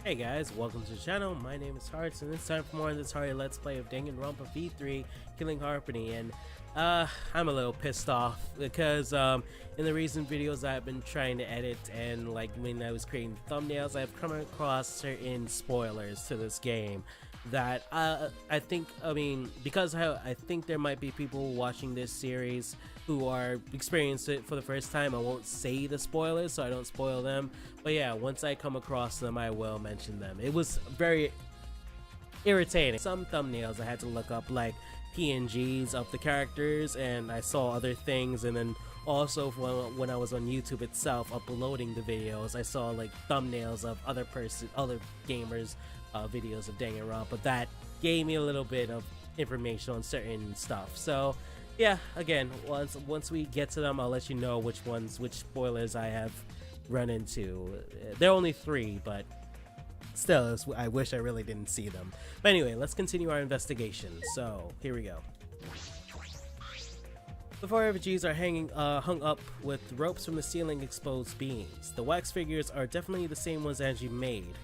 Hey guys, welcome to the channel. My name is Hearts, and it's time for more of this Hearty Let's Play of Danganronpa V3 Killing Hearty. And I'm a little pissed off because in the recent videos I've been trying to edit, and like when I was creating thumbnails, I've come across certain spoilers to this game that I think there might be people watching this series who are experiencing it for the first time. I won't say the spoilers so I don't spoil them, but yeah, once I come across them I will mention them. It was very irritating. Some thumbnails I had to look up like PNGs of the characters, and I saw other things, and then also when I was on YouTube itself uploading the videos, I saw like thumbnails of other gamers videos of Danganronpa that gave me a little bit of information on certain stuff. So yeah, again, once we get to them, I'll let you know which spoilers I have run into. There are only 3, but still, I wish I really didn't see them. But anyway, let's continue our investigation. So here we go. The 4 refugees are hung up with ropes from the ceiling exposed beams. The wax figures are definitely the same ones Angie made.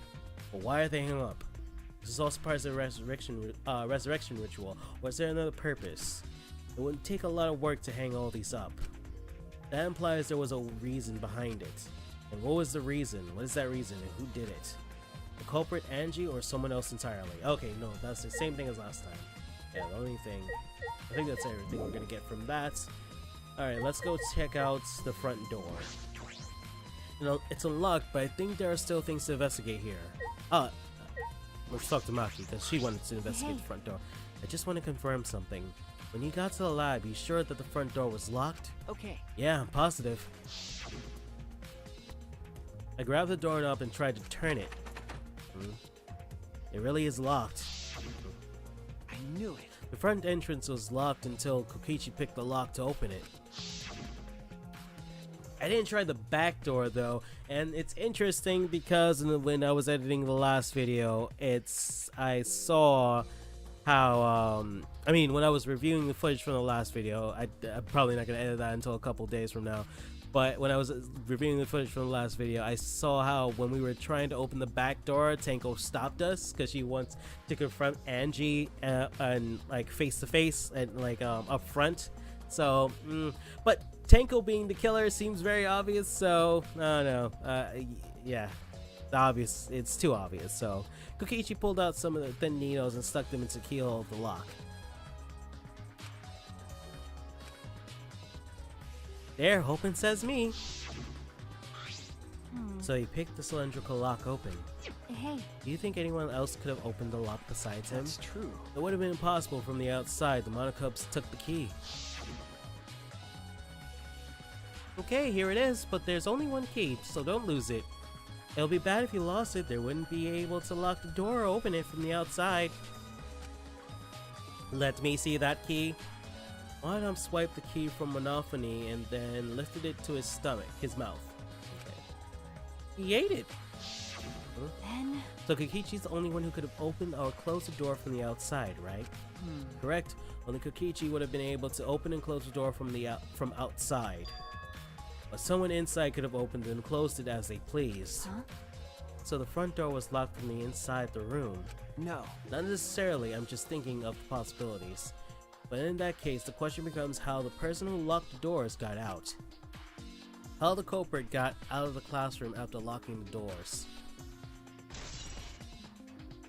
But why are they hung up? This is also part of the resurrection ritual, or is there another purpose? It wouldn't take a lot of work to hang all these up. That implies there was a reason behind it. And what was the reason? What is that reason, and who did it? The culprit, Angie, or someone else entirely? Okay, no, that's the same thing as last time. Yeah, the only thing. I think that's everything we're gonna get from that. Alright, let's go check out the front door. You know, it's unlocked, but I think there are still things to investigate here. Let's talk to Maki, because she wanted to investigate the front door. I just want to confirm something. When you got to the lab, you sure that the front door was locked? Okay. Yeah, I'm positive. I grabbed the doorknob and tried to turn it. It really is locked. I knew it. The front entrance was locked until Kokichi picked the lock to open it. I didn't try the back door though, and it's interesting because when I was editing the last video, I saw how when I was reviewing the footage from the last video, I'm probably not gonna edit that until a couple days from now, but when I was reviewing the footage from the last video, I saw how when we were trying to open the back door, Tanko stopped us because she wants to confront Angie and like face to face and like up front. So but Tanko being the killer seems very obvious, so I don't know. Yeah, it's too obvious. So Kokichi pulled out some of the thin needles and stuck them into the keyhole of the lock. There, open says me. So he picked the cylindrical lock open. Hey. Do you think anyone else could have opened the lock besides him? That's true. It would have been impossible from the outside. The monocubs took the key. Okay, here it is, but there's only one key, so don't lose it. It'll be bad if you lost it. They wouldn't be able to lock the door or open it from the outside. Let me see that key. Adam swiped the key from Monophony and then lifted it to his mouth. Okay. He ate it. Then... So Kokichi's the only one who could have opened or closed the door from the outside, right? Correct. Only Kokichi would have been able to open and close the door from outside. But someone inside could have opened and closed it as they pleased. Huh? So the front door was locked from the inside the room. No. Not necessarily, I'm just thinking of the possibilities. But in that case, the question becomes how the person who locked the doors got out. How the culprit got out of the classroom after locking the doors.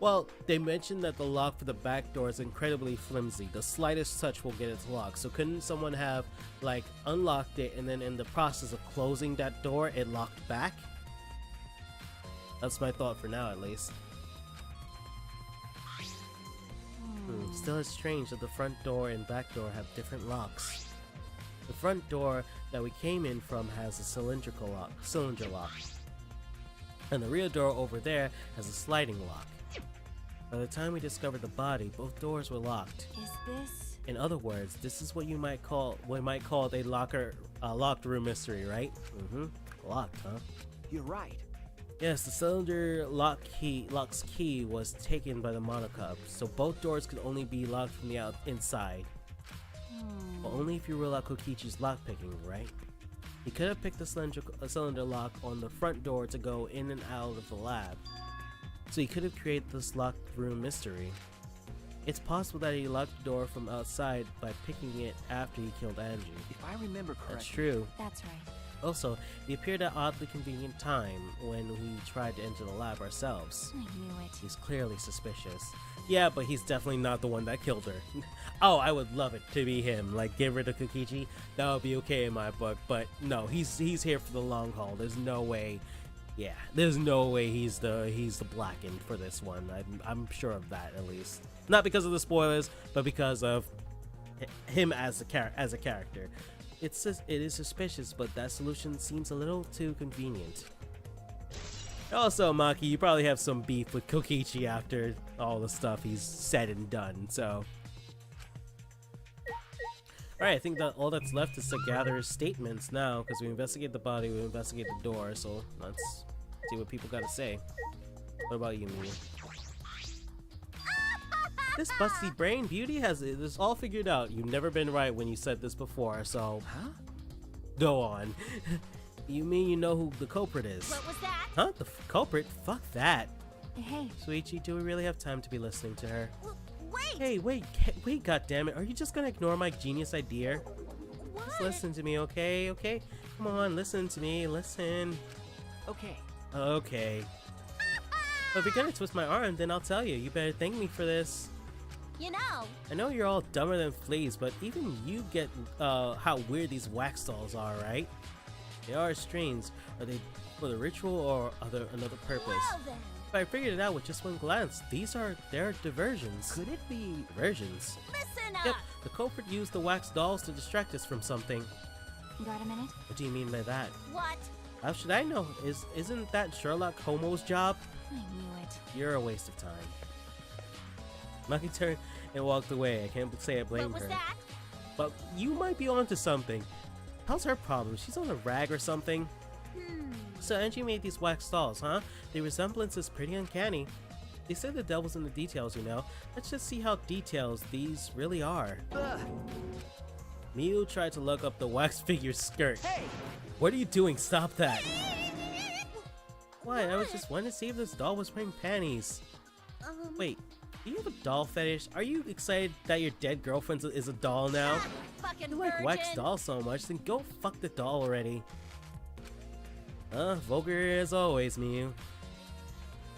Well, they mentioned that the lock for the back door is incredibly flimsy. The slightest touch will get it locked. So couldn't someone have like unlocked it and then in the process of closing that door, it locked back? That's my thought for now, at least. Still, it's strange that the front door and back door have different locks. The front door that we came in from has a cylinder lock, and the rear door over there has a sliding lock. By the time we discovered the body, both doors were locked. Is this... In other words, this is what we might call a locked room mystery, right? Locked, huh? You're right. Yes, the cylinder lock's key was taken by the monocub, so both doors could only be locked from the inside. But only if you rule out Kokichi's lockpicking, right? He could have picked the cylinder lock on the front door to go in and out of the lab. so he could have created this locked room mystery. It's possible that he locked the door from outside by picking it after he killed Angie. If I remember correctly. That's true. That's right. Also, he appeared at oddly convenient time when we tried to enter the lab ourselves. I knew it. He's clearly suspicious. Yeah, but he's definitely not the one that killed her. Oh, I would love it to be him. Like, get rid of Kokichi. That would be okay in my book. But no, he's here for the long haul. There's no way. Yeah, there's no way he's the Blackened for this one. I'm sure of that, at least. Not because of the spoilers, but because of him as a character. It is suspicious, but that solution seems a little too convenient. Also, Maki, you probably have some beef with Kokichi after all the stuff he's said and done, so. Alright, I think that all that's left is to gather statements now, because we investigate the body, we investigate the door, so let's see what people gotta say. What about you, Mia? This busty brain beauty has this all figured out. You've never been right when you said this before, so go on. You mean you know who the culprit is? What was that? Huh? The culprit? Fuck that. Hey. Sweetie, do we really have time to be listening to her? Wait! Hey, wait, goddammit. Are you just gonna ignore my genius idea? What? Just listen to me, okay? Okay? Come on, listen to me. Listen. Okay. Okay. But if you're gonna twist my arm, then I'll tell you. You better thank me for this. You know. I know you're all dumber than fleas, but even you get how weird these wax dolls are, right? They are strange. Are they for the ritual or another purpose? Well then. But I figured it out with just one glance. They're diversions. Could it be Diversions. Listen up. Yep, the culprit used the wax dolls to distract us from something. Got a minute? What do you mean by that? What? How should I know? Isn't that Sherlock Holmes' job? I knew it. You're a waste of time. Maki turned and walked away. I can't say I blame What was her. that? But you might be onto something. How's her problem? She's on a rag or something? So Angie made these wax dolls, huh? The resemblance is pretty uncanny. They say the devil's in the details, you know. Let's just see how detailed these really are. Miu tried to look up the wax figure's skirt. Hey! What are you doing? Stop that. Why? I was just wanting to see if this doll was wearing panties. Wait, do you have a doll fetish? Are you excited that your dead girlfriend is a doll now? Fucking You like virgin. wax dolls so much, then go fuck the doll already. Vulgar as always, Miu.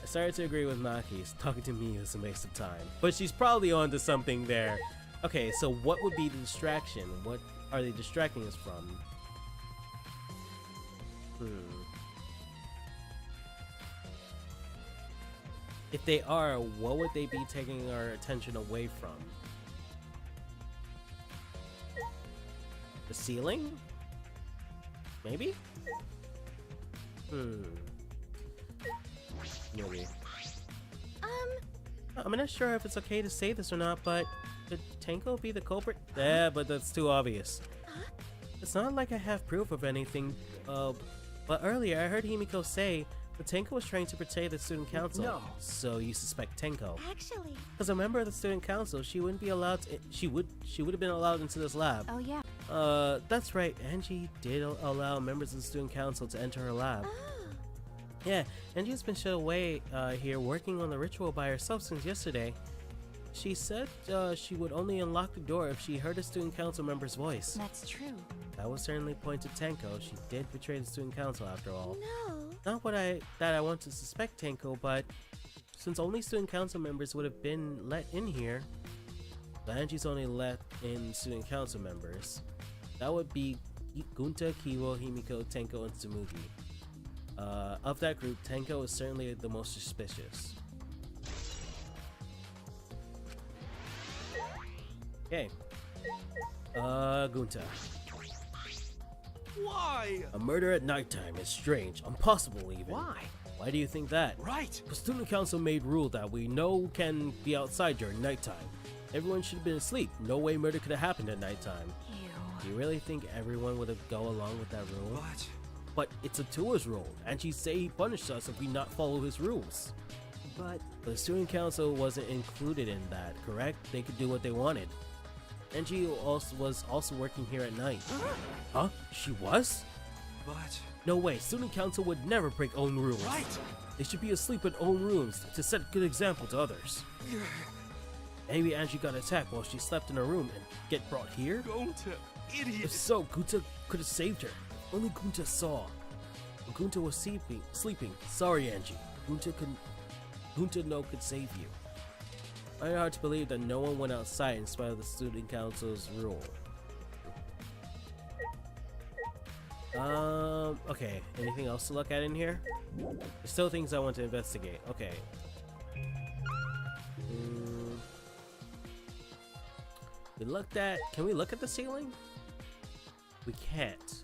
I started to agree with Maki. Talking to Miu is a waste of time. But she's probably onto something there. Okay, so what would be the distraction? What are they distracting us from? If they are, what would they be taking our attention away from? The ceiling? Maybe? Maybe. I'm not sure if it's okay to say this or not, but could Tenko be the culprit? Yeah, but that's too obvious. It's not like I have proof of anything, but earlier I heard Himiko say that Tenko was trying to betray the student council. No. So you suspect Tenko? Actually. As a member of the student council, she wouldn't be allowed to, she would have been allowed into this lab. Oh yeah. That's right. Angie did allow members of the student council to enter her lab. Yeah, Angie's been shut away here working on the ritual by herself since yesterday. She said she would only unlock the door if she heard a student council member's voice. That's true. That would certainly point to Tenko. She did betray the student council after all. No. Not that I want to suspect Tenko, but since only student council members would have been let in here, but Angie's only let in student council members. That would be Gunta, Kiwo, Himiko, Tenko, and Tsumugi. Of that group, Tenko is certainly the most suspicious. Okay. Gunta. Why? A murder at nighttime is strange, impossible even. Why? Why do you think that? Right. The student council made rule that we know can be outside during nighttime. Everyone should have been asleep. No way murder could have happened at nighttime. Ew. Do you really think everyone would have go along with that rule? What? But it's a tour's rule, and she say he punished us if we not follow his rules. But The student council wasn't included in that, correct? They could do what they wanted. And she was also working here at night. Huh? She was? But No way, student council would never break own rules. Right. They should be asleep in own rooms to set a good example to others. Maybe Angie got attacked while she slept in her room and get brought here? Gunta, If idiot. so, Gunta could have saved her. Only Gunta saw. When Gunta was sleeping. Sorry, Angie. Gunta no could save you. I find it hard to believe that no one went outside in spite of the student council's rule. Okay. Anything else to look at in here? There's still things I want to investigate. Okay. We looked at. Can we look at the ceiling? We can't.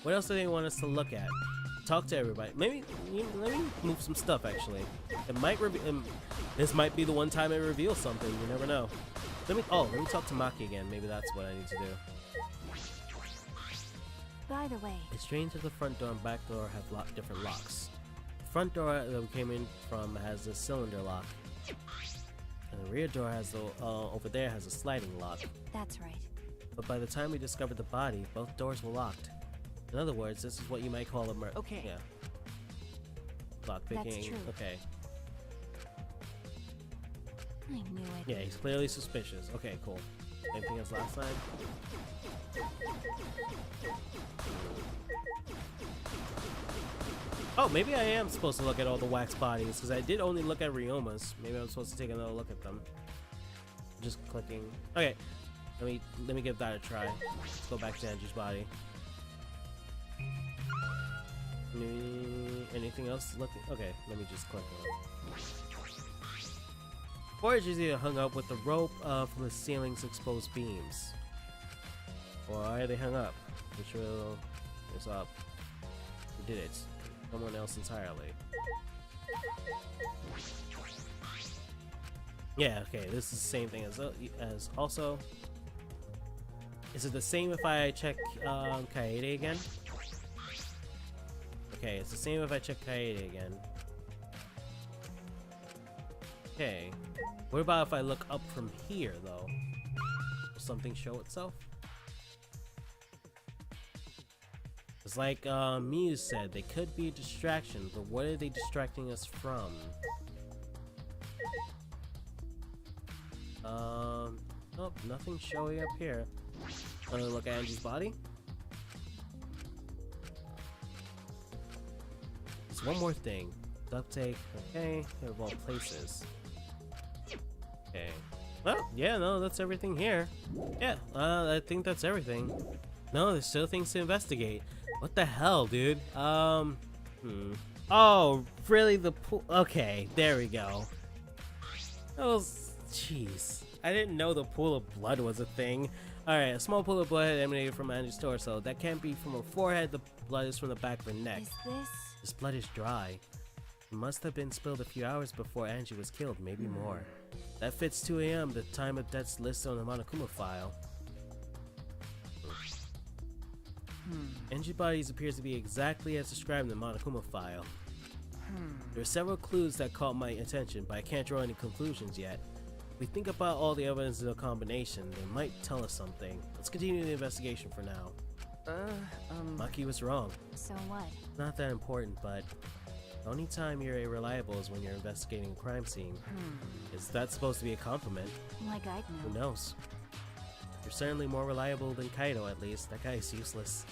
What else do they want us to look at? Talk to everybody. Maybe let me move some stuff. Actually, it might this might be the one time it reveals something. You never know. Let me talk to Maki again. Maybe that's what I need to do. By the way, It's strange that the front door and back door have different locks. The front door that we came in from has a cylinder lock, and the rear door has the over there has a sliding lock. that's right. But by the time we discovered the body, both doors were locked. In other words, this is what you might call a murder. Okay. Yeah. Lock picking. That's true. Okay. I knew it. Yeah, he's clearly suspicious. Okay, cool. Same thing as last time. Oh, maybe I am supposed to look at all the wax bodies, because I did only look at Ryoma's. Maybe I'm supposed to take another look at them. Just clicking. Okay, let me give that a try. Let's go back to Angie's body. Anything else to look at? Okay, let me just click on it. Foragers either hung up with the rope from the ceiling's exposed beams. Or are they hung up? Which will is up? Who did it? Someone else entirely. Yeah, okay, this is the same thing as also. Is it the same if I check Kaede again? Okay, it's the same if I check Kaede again. Okay. What about if I look up from here, though? Will something show itself? It's like Miyu said, they could be a distraction, but what are they distracting us from? Nope, nothing showing up here. Wanna look at Angie's body? There's one more thing. Duct tape, okay, of all places. Okay. Well, yeah, no, that's everything here. Yeah, I think that's everything. No, there's still things to investigate. What the hell, dude? Oh, really? The pool? Okay, there we go. Oh, jeez. I didn't know the pool of blood was a thing. Alright, a small pool of blood emanated from Angie's torso. That can't be from her forehead. The blood is from the back of her neck. Is this? This blood is dry. It must have been spilled a few hours before Angie was killed, maybe more. That fits 2 a.m., the time of death's listed on the Monokuma file. Angie's body appears to be exactly as described in the Monokuma file. There are several clues that caught my attention, but I can't draw any conclusions yet. If we think about all the evidence of the combination, they might tell us something. Let's continue the investigation for now. Maki was wrong. So what? Not that important, but the only time you're irreliable is when you're investigating a crime scene. Is that supposed to be a compliment? Like I'd Who know. knows? You're certainly more reliable than Kaido, at least. That guy is useless.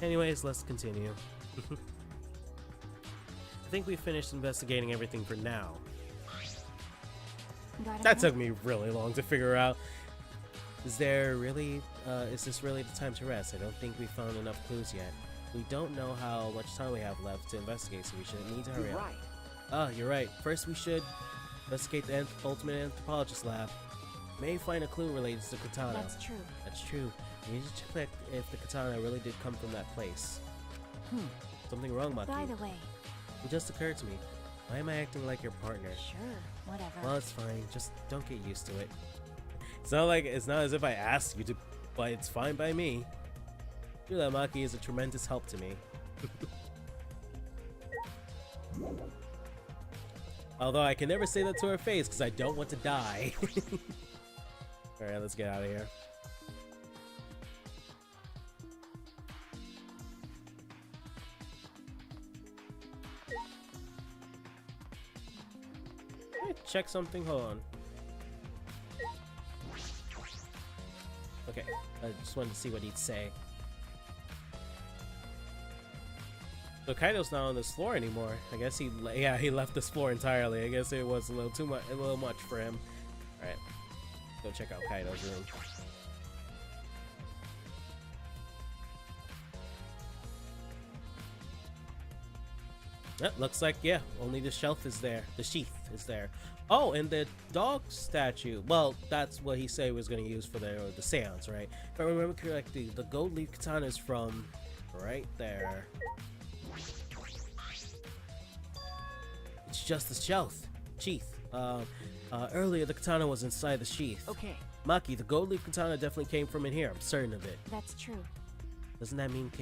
Anyways, let's continue. I think we finished investigating everything for now. Got That it? took me really long to figure out. Is this really the time to rest? I don't think we found enough clues yet. We don't know how much time we have left to investigate, so we should need to hurry You're up. right. Ah, you're right. First, we should investigate the Ultimate Anthropologist lab. May find a clue related to the katana. That's true. That's true. We need to check if the katana really did come from that place. Something wrong, Maki. By the way, It just occurred to me. Why am I acting like your partner? sure, whatever. Well, it's fine. Just don't get used to it. It's not as if I asked you to, but it's fine by me. Yula Maki is a tremendous help to me. Although I can never say that to her face because I don't want to die. Alright, let's get out of here. I check something? Hold on. Okay, I just wanted to see what he'd say. So Kaido's not on this floor anymore. I guess he left this floor entirely. I guess it was a little much for him. All right, go check out Kaido's room. Yep, looks like, yeah, only the shelf is there. The sheath is there. Oh, and the dog statue. Well, that's what he said he was going to use for the seance, right? If I remember correctly, the gold leaf katana is from right there. It's just the sheath. Earlier the katana was inside the sheath. Okay. Maki, the gold leaf katana definitely came from in here. I'm certain of it. That's true. Doesn't that mean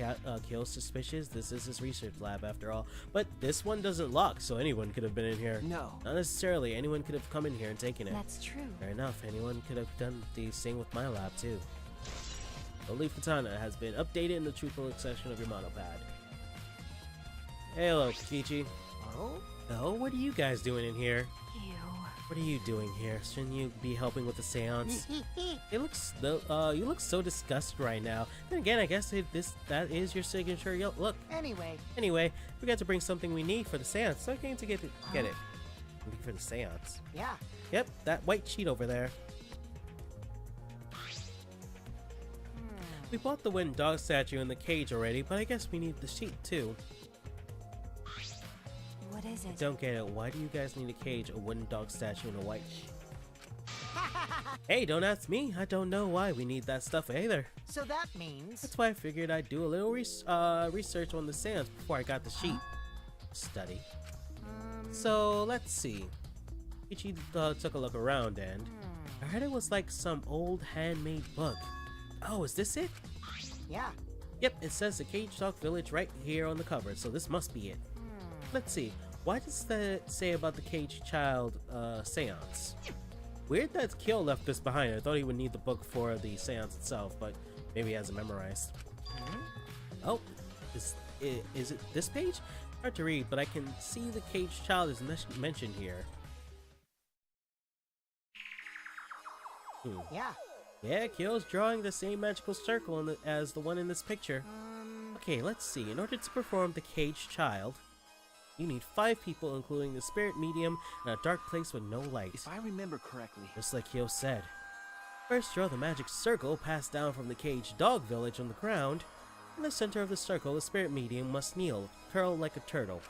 Kyo's suspicious? This is his research lab after all. But this one doesn't lock, so anyone could have been in here. No. Not necessarily. Anyone could have come in here and taken it. That's true. Fair enough. Anyone could have done the same with my lab too. Gold leaf katana has been updated in the truthful section of your monopad. Hey, hello, Kichi. Oh? Oh, what are you guys doing in here? Ew. What are you doing here? Shouldn't you be helping with the seance? You look so disgusted right now. Then again, I guess that is your signature look. Anyway. Anyway, we got to bring something we need for the seance. So I'm going to get it. Looking for the seance. Yeah. Yep, that white sheet over there. We bought the wooden dog statue in the cage already, but I guess we need the sheet too. What is it? Don't get it. Why do you guys need a cage, a wooden dog statue, and a white sheet? Hey, don't ask me. I don't know why we need that stuff either. So that means... That's why I figured I'd do a little research on the seance before I got the sheet. Study. So, let's see. Ichi took a look around and I heard it was like some old handmade book. Oh, is this it? Yeah. Yep, it says the Cage Dog Village right here on the cover, so this must be it. Let's see. What does that say about the Cage Child seance? Weird that Kyo left this behind. I thought he would need the book for the seance itself, but maybe he hasn't memorized. Oh, is it this page? Hard to read, but I can see the Cage Child is mentioned here. Yeah. Yeah, Kyo's drawing the same magical circle as the one in this picture. Okay, let's see. In order to perform the Cage Child, you need 5 people, including the spirit medium and a dark place with no light. If I remember correctly. Just like Kyo said. First, draw the magic circle passed down from the Cage Dog Village on the ground. In the center of the circle, the spirit medium must kneel, curl like a turtle,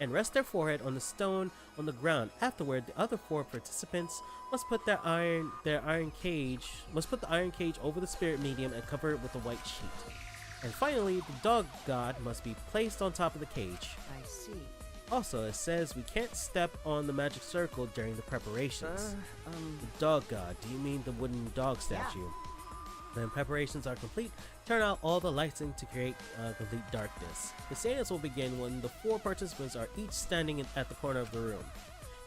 and rest their forehead on the stone on the ground. Afterward, the other 4 participants must put the iron cage over the spirit medium and cover it with a white sheet. And finally, the dog god must be placed on top of the cage. I see. Also, it says we can't step on the magic circle during the preparations. The dog god, do you mean the wooden dog statue? Yeah. When preparations are complete, turn out all the lighting to create complete darkness. The seance will begin when the 4 participants are each standing at the corner of the room.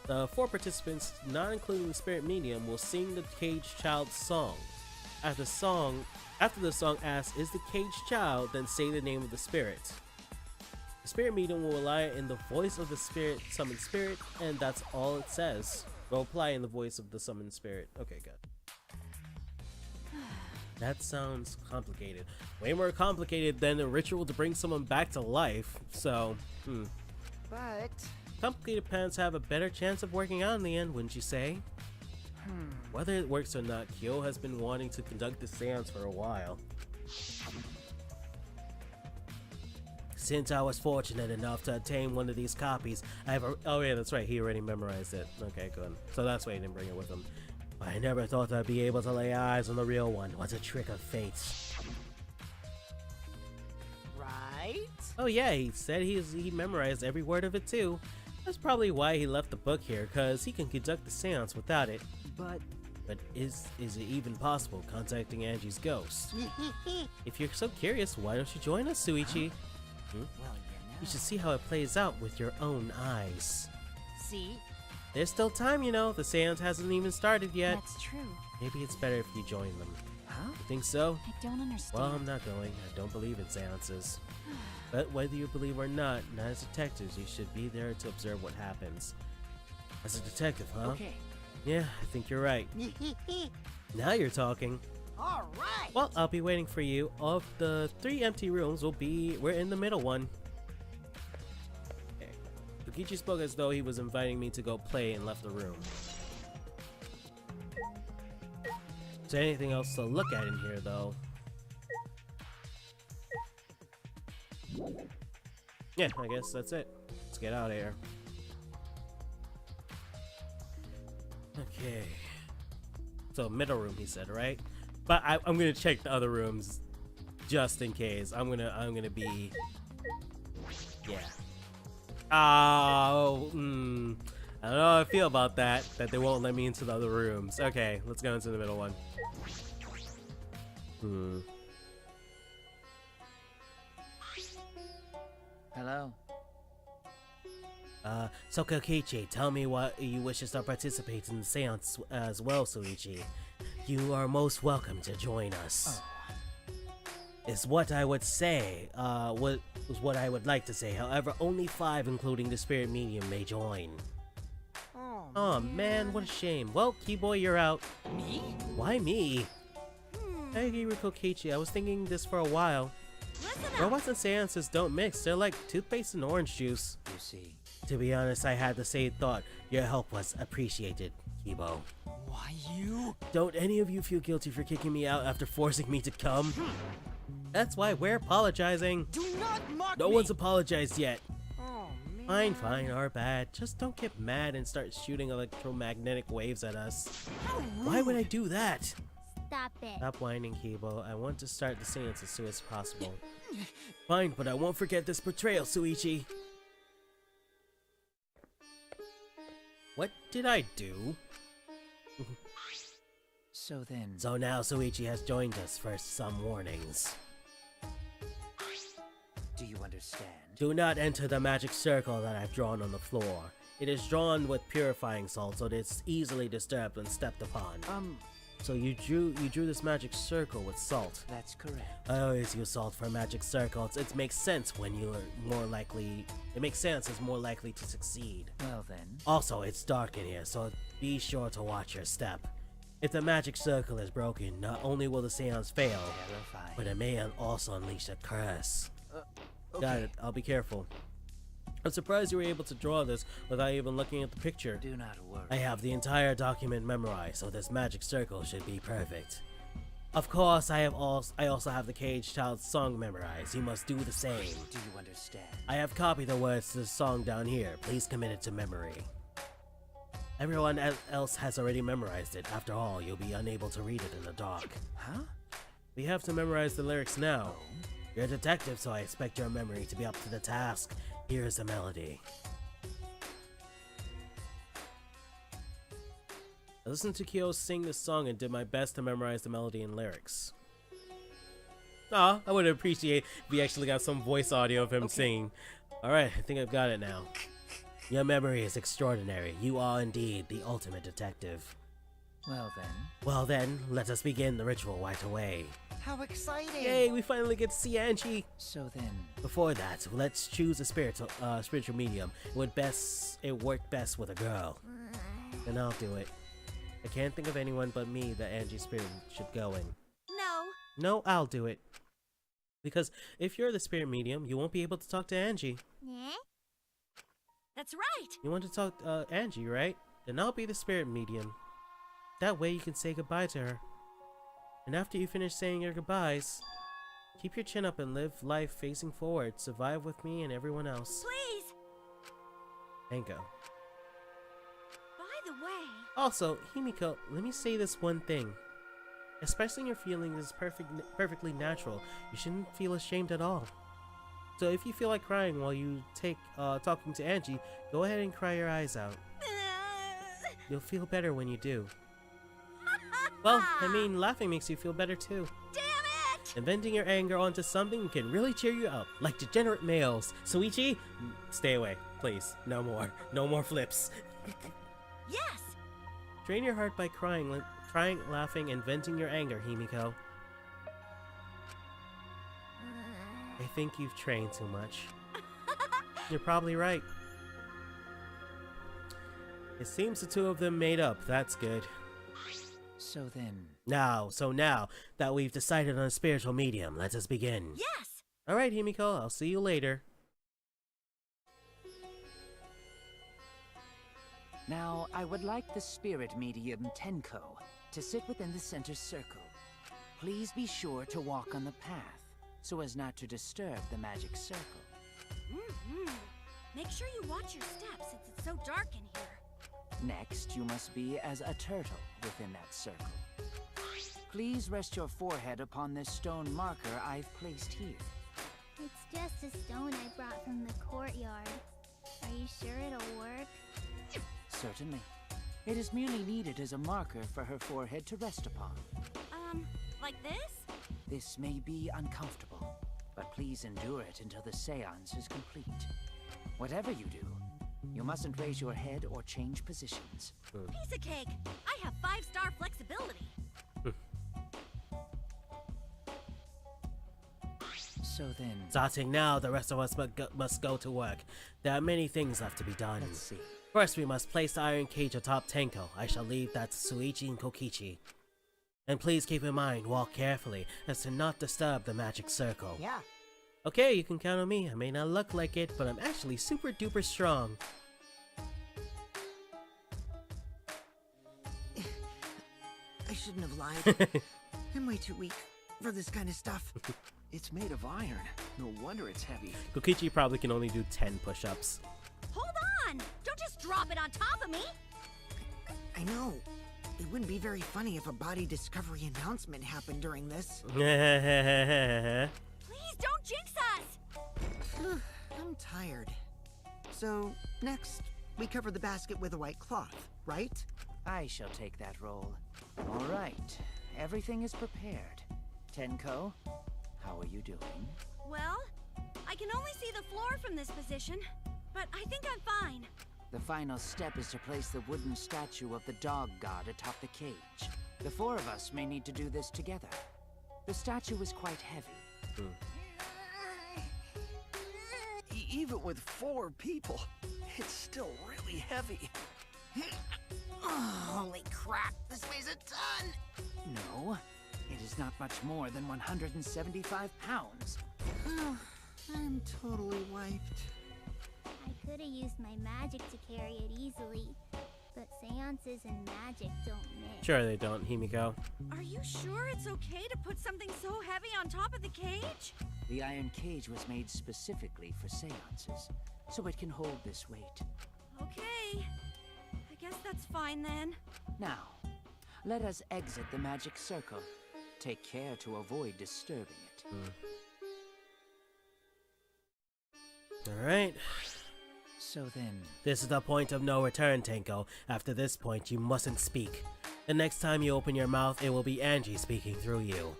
The 4 participants, not including the spirit medium, will sing the Cage Child's song. After the song asks, "Is the Cage Child?" then say the name of the spirit. The spirit medium will rely in the voice of the summoned spirit, and that's all it says. Will apply in the voice of the summoned spirit. Okay, good. That sounds complicated. Way more complicated than a ritual to bring someone back to life. So, But... complicated plans have a better chance of working out in the end, wouldn't you say? Whether it works or not, Kyo has been wanting to conduct the seance for a while. Since I was fortunate enough to obtain one of these copies, oh yeah, that's right, he already memorized it. Okay, good. So that's why he didn't bring it with him. I never thought I'd be able to lay eyes on the real one. What's a trick of fate? Right? Oh yeah, he said he memorized every word of it too. That's probably why he left the book here, cause he can conduct the seance without it. But is it even possible contacting Angie's ghost? If you're so curious, why don't you join us, Suichi? Well, You should see how it plays out with your own eyes. See? There's still time, you know. The seance hasn't even started yet. That's true. Maybe it's better if you join them. Huh? You think so? I don't understand. Well, I'm not going. I don't believe in seances. But whether you believe or not, as detectives, you should be there to observe what happens. As a detective, huh? Okay. Yeah, I think you're right. Now you're talking. All right. Well, I'll be waiting for you. Of the 3 empty rooms, we're in the middle one. Okay. Yukichi spoke as though he was inviting me to go play and left the room. Is there anything else to look at in here, though? Yeah, I guess that's it. Let's get out of here. Okay. So middle room, he said, right? But I'm gonna check the other rooms just in case. I'm gonna be, yeah. Oh, I don't know how I feel about that. That they won't let me into the other rooms. Okay, let's go into the middle one. Hello. So Kokichi, tell me what you wish to start participating in the seance as well, Suichi. You are most welcome to join us. Is what I would say, what I would like to say. However, only 5, including the spirit medium, may join. Oh man, what a shame. Well, Keyboy, you're out. Me? Why me? I agree with Kokichi. I was thinking this for a while. Robots and seances don't mix. They're like toothpaste and orange juice. You see. To be honest, I had the same thought. Your help was appreciated, Kibo. Why you? Don't any of you feel guilty for kicking me out after forcing me to come? That's why we're apologizing. Do not mock me. No one's apologized yet. Oh man. Fine, our bad. Just don't get mad and start shooting electromagnetic waves at us. How rude. Why would I do that? Stop it. Stop whining, Kibo. I want to start the seance as soon as possible. Fine, but I won't forget this betrayal, Suichi. What did I do? So then. So now Suichi has joined us for some warnings. Do you understand? Do not enter the magic circle that I've drawn on the floor. It is drawn with purifying salt, so that it's easily disturbed when stepped upon. So you drew this magic circle with salt. That's correct. I always use salt for magic circles. It makes sense when you are more likely. It makes sense as more likely to succeed. Well then. Also, it's dark in here, so be sure to watch your step. If the magic circle is broken, not only will the seance fail, Terrifying. but it may also unleash a curse. Okay. Got it. I'll be careful. I'm surprised you were able to draw this without even looking at the picture. Do not worry. I have the entire document memorized, so this magic circle should be perfect. Of course, I also have the Cage Child's song memorized. You must do the same. Do you understand? I have copied the words to the song down here. Please commit it to memory. Everyone else has already memorized it. After all, you'll be unable to read it in the dark. Huh? We have to memorize the lyrics now. You're a detective, so I expect your memory to be up to the task. Here's the melody. I listened to Kyo sing this song and did my best to memorize the melody and lyrics. Aw, I would appreciate if we actually got some voice audio of him singing. Alright, I think I've got it now. Your memory is extraordinary. You are indeed the ultimate detective. Well then. Let us begin the ritual right away. How exciting! Yay, we finally get to see Angie! So then. Before that, let's choose a spiritual medium. It worked best with a girl. Then I'll do it. I can't think of anyone but me that Angie's spirit should go in. No, I'll do it. Because if you're the spirit medium, you won't be able to talk to Angie. Yeah? That's right. You want to talk to Angie, right? Then I'll be the spirit medium. That way you can say goodbye to her. And after you finish saying your goodbyes, keep your chin up and live life facing forward. Survive with me and everyone else. Please. Tango. By the way. Also, Himiko, let me say this one thing. Expressing your feelings is perfectly natural. You shouldn't feel ashamed at all. So if you feel like crying while you talking to Angie, go ahead and cry your eyes out. You'll feel better when you do. Well, I mean, laughing makes you feel better too. Damn it! And venting your anger onto something can really cheer you up, like degenerate males. Suichi, stay away, please. No more. No more flips. Yes! Train your heart by crying, laughing, and venting your anger, Himiko. I think you've trained too much. You're probably right. It seems the two of them made up. That's good. So then... Now that we've decided on a spiritual medium, let us begin. Yes! Alright, Himiko, I'll see you later. Now, I would like the spirit medium Tenko to sit within the center circle. Please be sure to walk on the path, so as not to disturb the magic circle. Mm-hmm. Make sure you watch your steps since it's so dark in here. Next, you must be as a turtle within that circle. Please rest your forehead upon this stone marker I've placed here. It's just a stone I brought from the courtyard. Are you sure it'll work? Certainly. It is merely needed as a marker for her forehead to rest upon. Like this? This may be uncomfortable, but please endure it until the seance is complete. Whatever you do, you mustn't raise your head or change positions. Piece of cake! I have 5-star flexibility. So then... Starting now, the rest of us must go to work. There are many things left to be done. Let's see. First, we must place the iron cage atop Tenko. I shall leave that to Shuichi and Kokichi. And please keep in mind, walk carefully, as to not disturb the magic circle. Yeah. Okay, you can count on me. I may not look like it, but I'm actually super duper strong. I shouldn't have lied. I'm way too weak for this kind of stuff. It's made of iron. No wonder it's heavy. Kokichi probably can only do 10 push-ups. Hold on! Don't just drop it on top of me! I know. It wouldn't be very funny if a body discovery announcement happened during this. Please don't jinx us! I'm tired. So, next, we cover the basket with a white cloth, right? I shall take that role. All right. Everything is prepared. Tenko, how are you doing? Well, I can only see the floor from this position, but I think I'm fine. The final step is to place the wooden statue of the dog god atop the cage. The 4 of us may need to do this together. The statue is quite heavy. Even with 4 people, it's still really heavy. Oh, holy crap, this weighs a ton! No, it is not much more than 175 pounds. I'm totally wiped. I could have used my magic to carry it easily, but seances and magic don't mix. Sure they don't, Himiko. Are you sure it's okay to put something so heavy on top of the cage? The iron cage was made specifically for seances, so it can hold this weight. Okay. I guess that's fine then. Now, let us exit the magic circle. Take care to avoid disturbing it. Alright. So then... This is the point of no return, Tenko. After this point, you mustn't speak. The next time you open your mouth, it will be Angie speaking through you.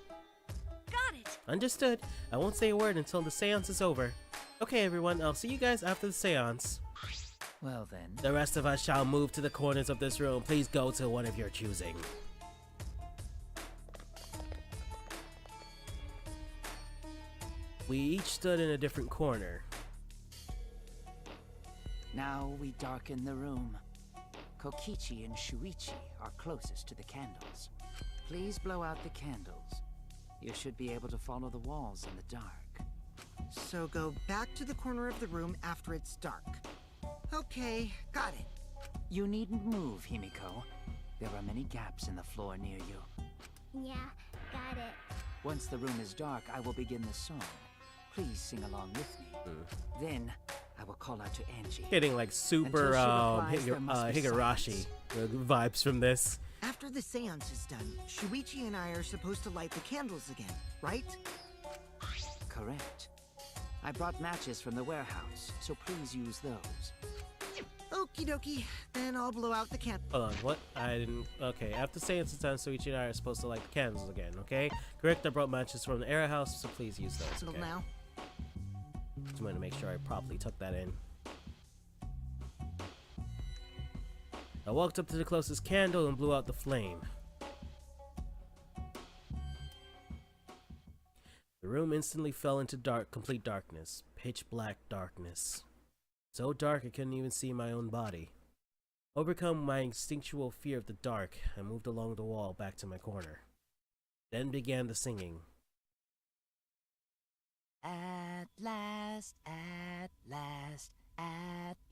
Got it! Understood. I won't say a word until the seance is over. Okay, everyone, I'll see you guys after the seance. Well then... The rest of us shall move to the corners of this room. Please go to one of your choosing. We each stood in a different corner. Now we darken the room. Kokichi and Shuichi are closest to the candles. Please blow out the candles. You should be able to follow the walls in the dark. So go back to the corner of the room after it's dark. Okay, got it. You needn't move, Himiko. There are many gaps in the floor near you. Yeah, got it. Once the room is dark, I will begin the song. Please sing along with me. Then, I will call out to Angie. Getting like super Until she replies, there must be Higurashi silence. vibes from this. After the seance is done, Shuichi and I are supposed to light the candles again, right? Correct. I brought matches from the warehouse, so please use those. Okie dokie, then I'll blow out the candle. Hold on, what? I didn't... Okay, after seance is done, Shuichi and I are supposed to light the candles again, okay? Correct, I brought matches from the warehouse, so please use those, okay? Now. Just wanted to make sure I properly took that in. I walked up to the closest candle and blew out the flame. The room instantly fell into complete darkness. Pitch black darkness. So dark I couldn't even see my own body. Overcome my instinctual fear of the dark, I moved along the wall back to my corner. Then began the singing. At last, at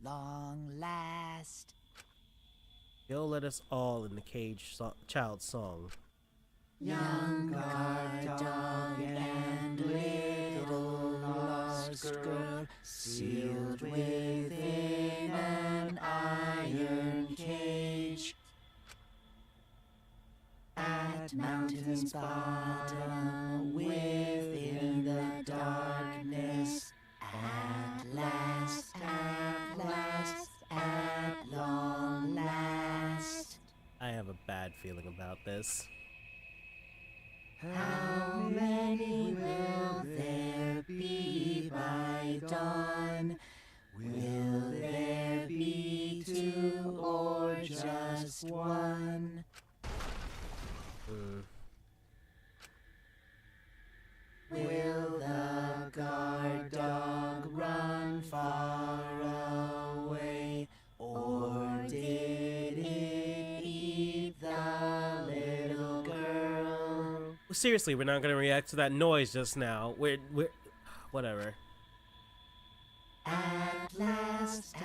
long last. Gil led us all in the caged child song. Young guard dog and little lost girl, sealed within an iron cage. At mountain's bottom, within the darkness, at last, at long last. I have a bad feeling about this. How many will there be by dawn? Will there be two or just one? Will the guard dog run far away, or did it eat the little girl? Seriously, we're not gonna react to that noise just now. We're whatever. At last,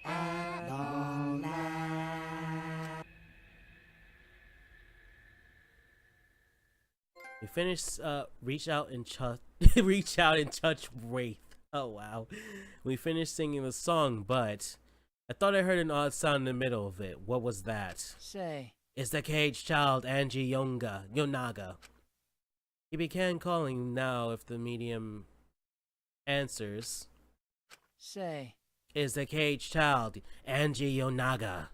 at long last. We finished. Reach out and reach out and touch Wraith. Oh wow. We finished singing the song, but I thought I heard an odd sound in the middle of it. What was that? Say, It's the caged child, Angie Yonaga. He began calling now if the medium answers. say. Is the caged child, Angie Yonaga.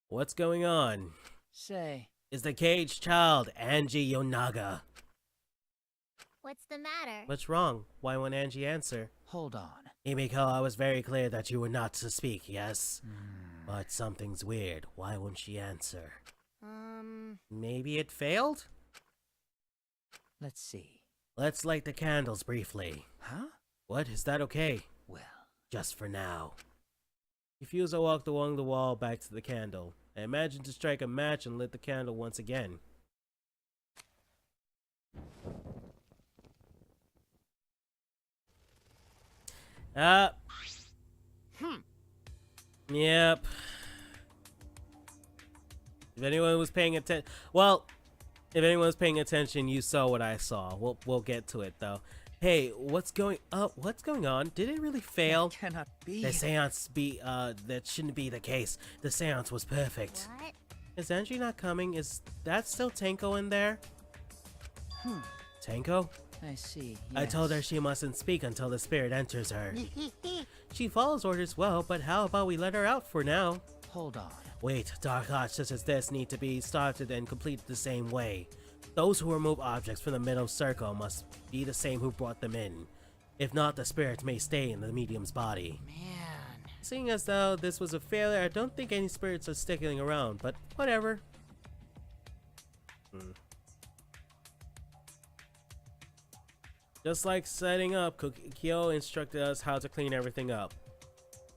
What's going on? Say. Is the caged child, Angie Yonaga. What's the matter? What's wrong? Why won't Angie answer? Hold on. Himiko, I was very clear that you were not to speak, yes? But something's weird. Why won't she answer? Maybe it failed? Let's see. Let's light the candles briefly. Huh? What? Is that okay? Well, Just for now. Confused, I walked along the wall back to the candle. I imagined to strike a match and lit the candle once again. Yep. If anyone was paying attention, well, if anyone was paying attention, you saw what I saw. We'll get to it though. Hey, what's going on? Did it really fail? that cannot be. The seance that shouldn't be the case. The seance was perfect. What? Is Angie not coming? Is that still Tenko in there? Tenko? I see. I told her yes. she mustn't speak until the spirit enters her. She follows orders well, but how about we let her out for now? Hold on. Wait, dark arts such as this need to be started and completed the same way. Those who remove objects from the middle circle must be the same who brought them in. If not, the spirit may stay in the medium's body. Man. Seeing as though this was a failure, I don't think any spirits are sticking around, but whatever. Just like setting up, Kyo instructed us how to clean everything up.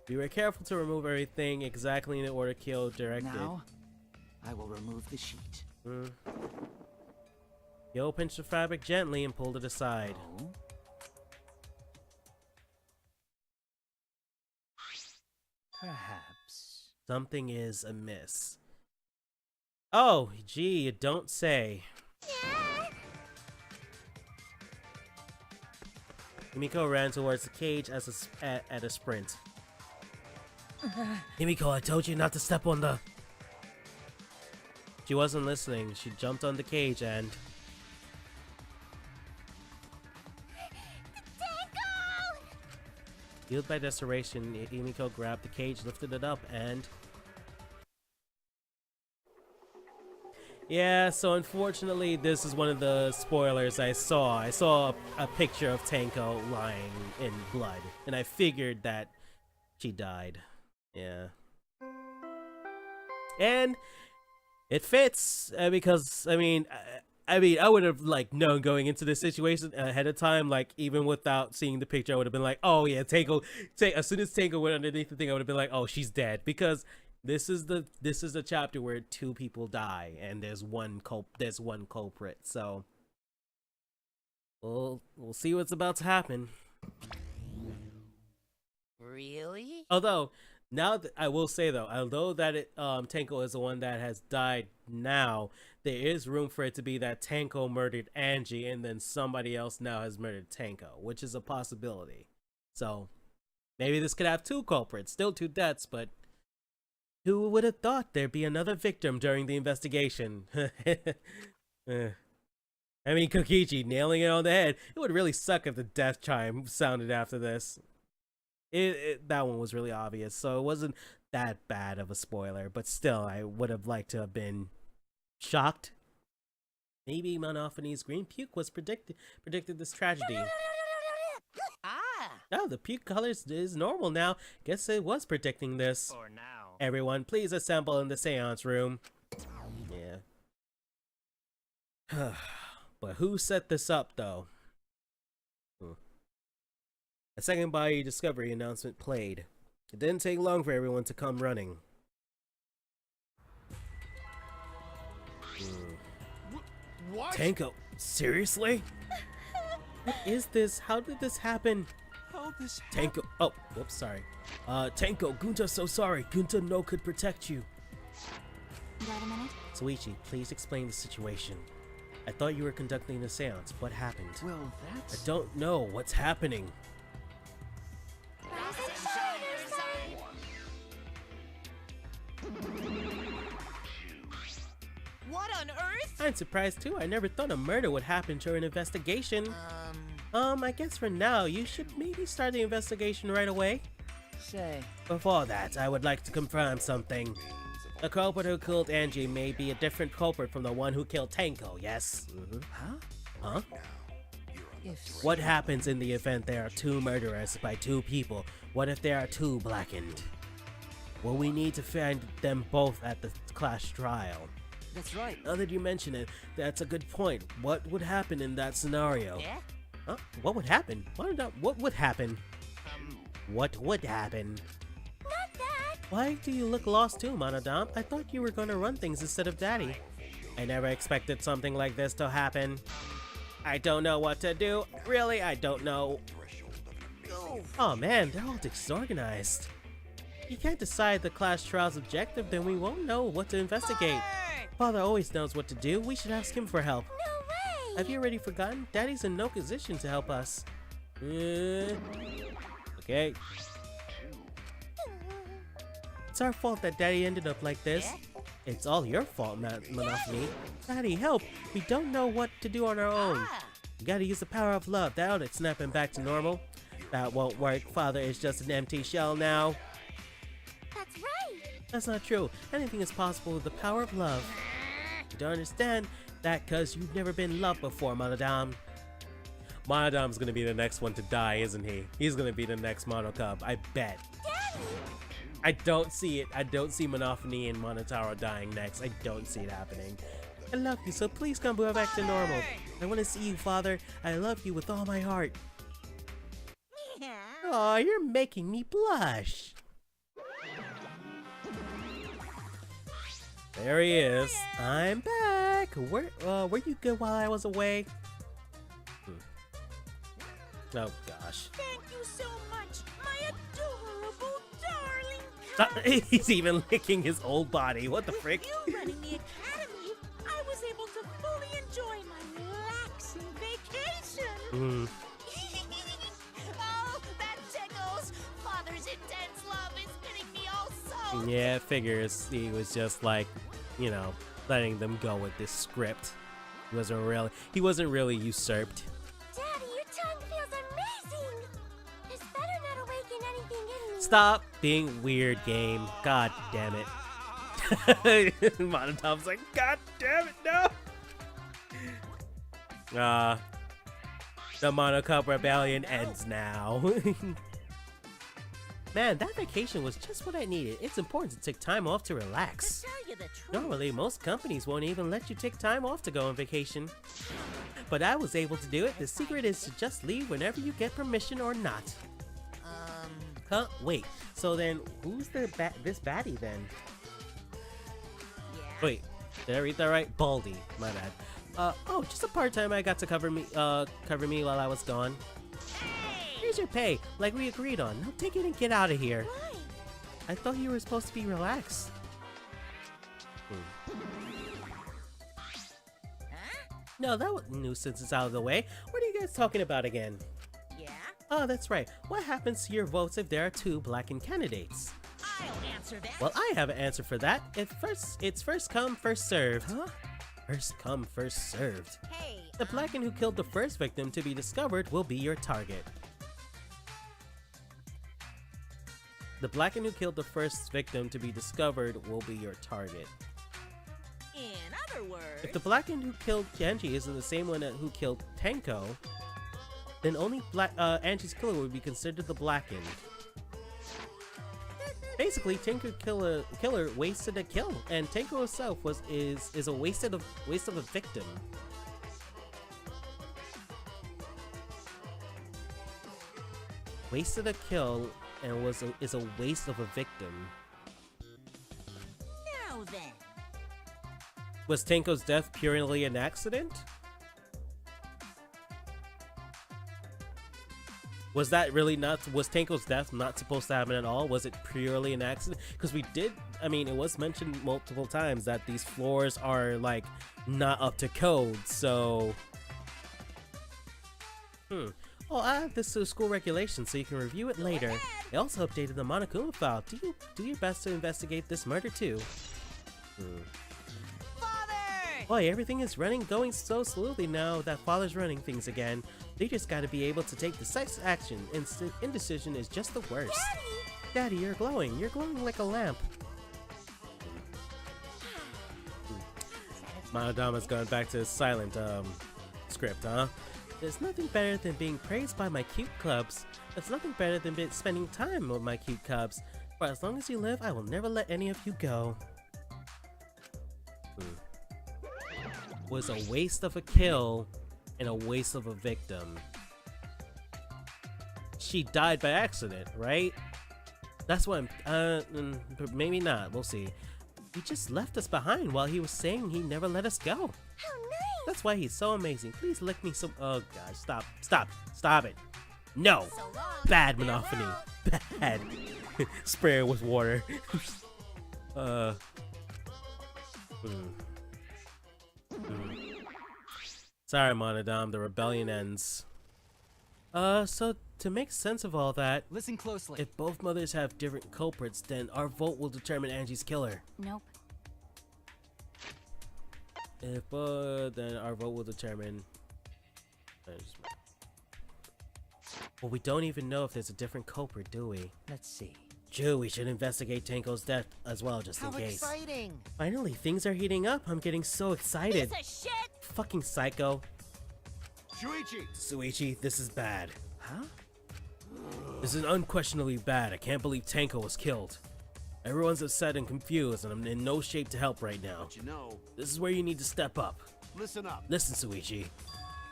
We were careful to remove everything exactly in the order Kyo directed. Now, I will remove the sheet. Kyo pinched the fabric gently and pulled it aside. Oh? Perhaps. Something is amiss. Oh, gee, you don't say. Himiko ran towards the cage at a sprint. Himiko, I told you not to step on the... She wasn't listening. She jumped on the cage and... Fueled by desperation, Himiko grabbed the cage, lifted it up, and... Yeah, so unfortunately, this is one of the spoilers I saw. I saw a picture of Tenko lying in blood, and I figured that she died. Yeah. And it fits, because, I mean, I mean, I would have like known going into this situation ahead of time, like even without seeing the picture, I would have been like, oh yeah, as soon as Tango went underneath the thing, I would have been like, oh, she's dead, because this is the chapter where 2 people die and there's one culprit. So we'll see what's about to happen. Really? Although now I will say though, although that Tanko is the one that has died now, there is room for it to be that Tanko murdered Angie and then somebody else now has murdered Tanko, which is a possibility. So maybe this could have 2 culprits, still 2 deaths, but who would have thought there'd be another victim during the investigation? I mean, Kokichi nailing it on the head. It would really suck if the death chime sounded after this. That one was really obvious, so it wasn't that bad of a spoiler, but still, I would have liked to have been shocked. Maybe Monophanie's green puke was predicted this tragedy. Oh, the puke color is normal now. Guess it was predicting this. For now. Everyone, please assemble in the seance room. Yeah. But who set this up, though? A second body discovery announcement played. It didn't take long for everyone to come running. What? Tanko, seriously? What is this? How did this happen? How this happened? Tanko, oh, whoops, sorry. Tanko, Gunta's so sorry. Gunta no could protect you. Got a minute? Suichi, please explain the situation. I thought you were conducting the seance. What happened? Well, that's... I don't know what's happening. What on earth? I'm surprised too. I never thought a murder would happen during an investigation. I guess for now, you should maybe start the investigation right away. Say. Before that, I would like to confirm something. The culprit who killed Angie may be a different culprit from the one who killed Tanko, yes? Huh? What happens in the event there are 2 murderers by 2 people? What if there are 2 blackened? Well, we need to find them both at the class trial. That's right. Now that you mention it, that's a good point. What would happen in that scenario? Yeah? Huh? What would happen? What would happen? What would happen? Not that! Why do you look lost too, Monodam? I thought you were gonna run things instead of Daddy. I never expected something like this to happen. I don't know what to do. Really, I don't know. Oh man, they're all disorganized. You can't decide the class trial's objective, then we won't know what to investigate. Father always knows what to do. We should ask him for help. No way! Have you already forgotten? Daddy's in no position to help us. Okay. It's our fault that Daddy ended up like this. It's all your fault, Monophanie. Daddy, help! We don't know what to do on our own. You gotta use the power of love. That'll snap him back to normal. That won't work. Father is just an empty shell now. That's right! That's not true. Anything is possible with the power of love. You don't understand that because you've never been loved before, Monodam. Monodam's gonna be the next one to die, isn't he? He's gonna be the next Monocub, I bet. Daddy! I don't see it. I don't see Monophanie and Monotaro dying next. I don't see it happening. I love you, so please come back to normal. I want to see you, Father. I love you with all my heart. Aw, you're making me blush. There he is. I'm back. Were you good while I was away? Oh gosh. Thank you so much, my adorable darling. He's even licking his old body. What the frick? With you running the academy, I was able to fully enjoy my relaxing vacation. Oh, that tickles! Father's intense love is getting me all so... Yeah, it figures he was just like, you know, letting them go with this script. He wasn't really usurped. Daddy, your tongue feels amazing! It's better not awaken anything in me. Stop being weird, game. God damn it. Monotom's like, God damn it, no! The Monocub Rebellion ends now. Man, that vacation was just what I needed. It's important to take time off to relax. To tell you the truth, Normally, most companies won't even let you take time off to go on vacation. But I was able to do it. The secret is to just leave whenever you get permission or not. Huh? Wait. So then, who's this baddie then? yeah. Wait, did I read that right? Baldy. My bad. Oh, just a part-time I got to cover me while I was gone. Here's your pay, like we agreed on. Now take it and get out of here. Why? I thought you were supposed to be relaxed. Huh? No, that nuisance is out of the way. What are you guys talking about again? Yeah? Oh, that's right. What happens to your votes if there are 2 blackened candidates? I'll answer that. Well, I have an answer for that. It's first come, first served. Huh? First come, first served. Hey, The blackened who killed the first victim to be discovered will be your target. The blackened who killed the first victim to be discovered will be your target. in other words, If the blackened who killed Angie isn't the same one who killed Tenko, then only Angie's killer would be considered the blackened. Basically, Tenko killer wasted a kill, and Tenko himself is a waste of a victim. Wasted a kill and is a waste of a victim. now then. Was Tenko's death purely an accident? Was Tenko's death not supposed to happen at all? Was it purely an accident? Because it was mentioned multiple times that these floors are, like, not up to code, so... Oh, I added this to the school regulations so you can review it later. I also updated the Monokuma file. Do your best to investigate this murder, too. Father! Boy, everything is going so smoothly now that Father's running things again. They just gotta be able to take decisive action. Indecision is just the worst. Daddy, you're glowing. You're glowing like a lamp. Monodama's going back to his silent, script, huh? There's nothing better than being praised by my cute cubs. There's nothing better than spending time with my cute cubs. For as long as you live, I will never let any of you go. Was a waste of a kill and a waste of a victim. She died by accident, right? That's what but maybe not. We'll see. He just left us behind while he was saying he never let us go. How nice! That's why he's so amazing. Please lick me some. Oh gosh, stop it. No, So long. bad monotony. Bad. Spray her with water. Sorry, Monodam, the rebellion ends. So to make sense of all that, Listen closely. if both mothers have different culprits, then our vote will determine Angie's killer. Nope. If then our vote will determine. Well, we don't even know if there's a different culprit, do we? Let's see. True, we should investigate Tenko's death as well, just in case. exciting! Finally, things are heating up. I'm getting so excited. Piece of shit! Fucking psycho. Shuichi! Suichi, this is bad. Huh? This is unquestionably bad. I can't believe Tenko was killed. Everyone's upset and confused, and I'm in no shape to help right now. But you know, This is where you need to step up. listen up. Listen, Suichi.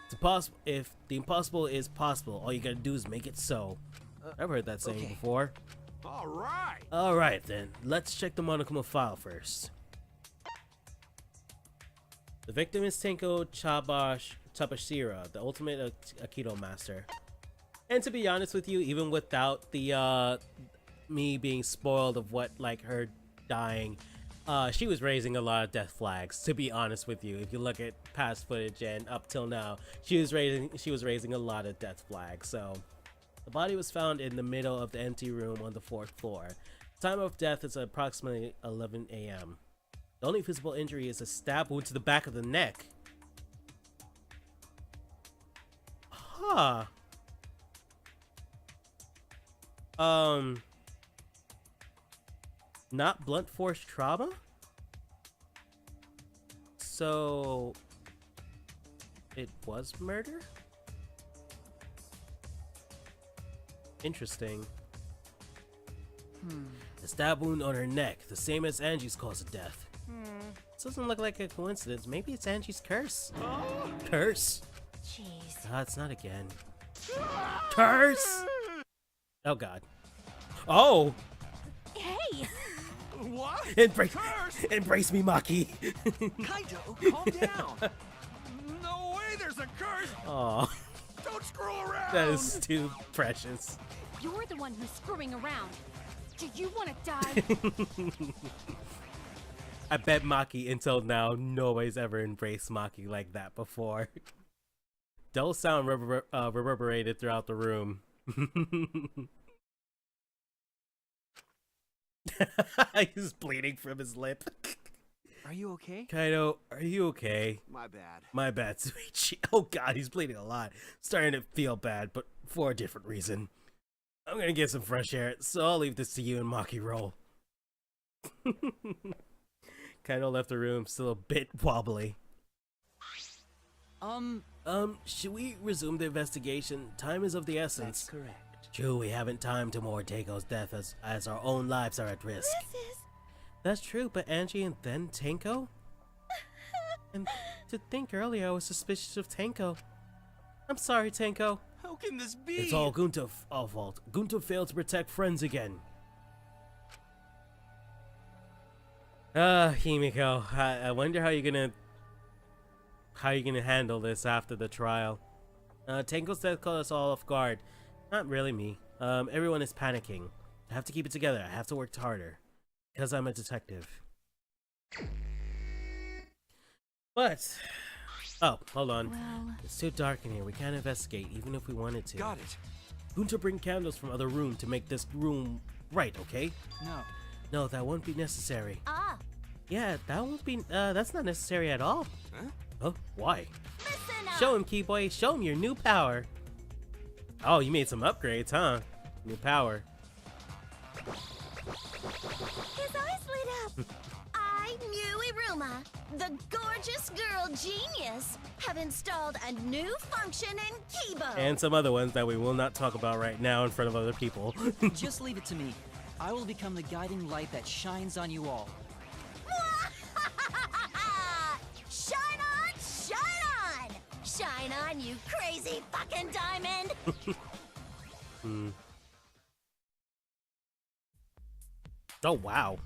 It's impossible. If the impossible is possible, all you gotta do is make it so. I've heard that saying okay. before. All right. Alright then, let's check the Monokuma file first. The victim is Tenko Chabashira, the ultimate Aikido master. And to be honest with you, even without the me being spoiled of what, like, her dying, she was raising a lot of death flags, to be honest with you. If you look at past footage and up till now, she was raising a lot of death flags. So the body was found in the middle of the empty room on the 4th floor. Time of death is approximately 11 a.m. The only visible injury is a stab wound to the back of the neck. Huh. Not blunt force trauma? So it was murder? Interesting. A stab wound on her neck, the same as Angie's cause of death. This doesn't look like a coincidence. Maybe it's Angie's curse. Curse? Jeez. Ah, it's not again. Curse! Oh god. Oh! Hey! What? Embrace me, Maki! Kaito, calm down. No way there's a curse. Aw, Don't screw around. that is too precious. You're the one who's screwing around. Do you want to die? I bet Maki until now, nobody's ever embraced Maki like that before. Dull sound reverberated throughout the room. He's bleeding from his lip. Are you okay? Kaido, are you okay? My bad. My bad, Suichi. Oh god, he's bleeding a lot. Starting to feel bad, but for a different reason. I'm gonna get some fresh air, so I'll leave this to you and Maki roll. Kaido left the room, still a bit wobbly. Should we resume the investigation? Time is of the essence. That's correct. True, we haven't time to mourn Tenko's death as our own lives are at risk. This is... That's true, but Angie and then Tenko? And to think earlier I was suspicious of Tenko. I'm sorry, Tenko. How can this be? It's all Gunta's fault. Gunta failed to protect friends again. Himiko, I wonder how you're gonna handle this after the trial. Tenko's death caught us all off guard. Not really me. Everyone is panicking. I have to keep it together. I have to work harder. Because I'm a detective. But... oh, hold on. Well, It's too dark in here. We can't investigate, even if we wanted to. Got it. Gunta bring candles from other room to make this room right, okay? No. No, that won't be necessary. Ah, Yeah, that won't be, that's not necessary at all. Huh? Huh? Why? listen up! Show him, Keyboy. Show him your new power. Oh, you made some upgrades, huh? New power. His eyes lit up! I, New Iruma, the gorgeous girl genius, have installed a new function in Kibo! And some other ones that we will not talk about right now in front of other people. Just leave it to me. I will become the guiding light that shines on you all. Shine on, shine on! Shine on, you crazy fucking diamond! Oh, wow.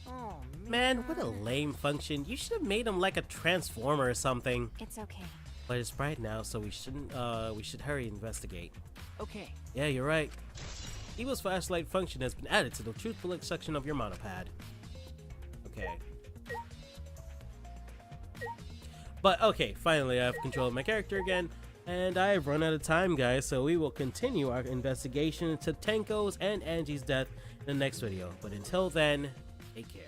Oh, Man, what a lame function. You should have made him like a transformer or something. it's okay. But it's bright now, so we should hurry and investigate. Okay. Yeah, you're right. Evil's flashlight function has been added to the truth bullet section of your monopad. Okay. But okay, finally I have control of my character again, and I've run out of time, guys, so we will continue our investigation into Tenko's and Angie's death in the next video. But until then, take care.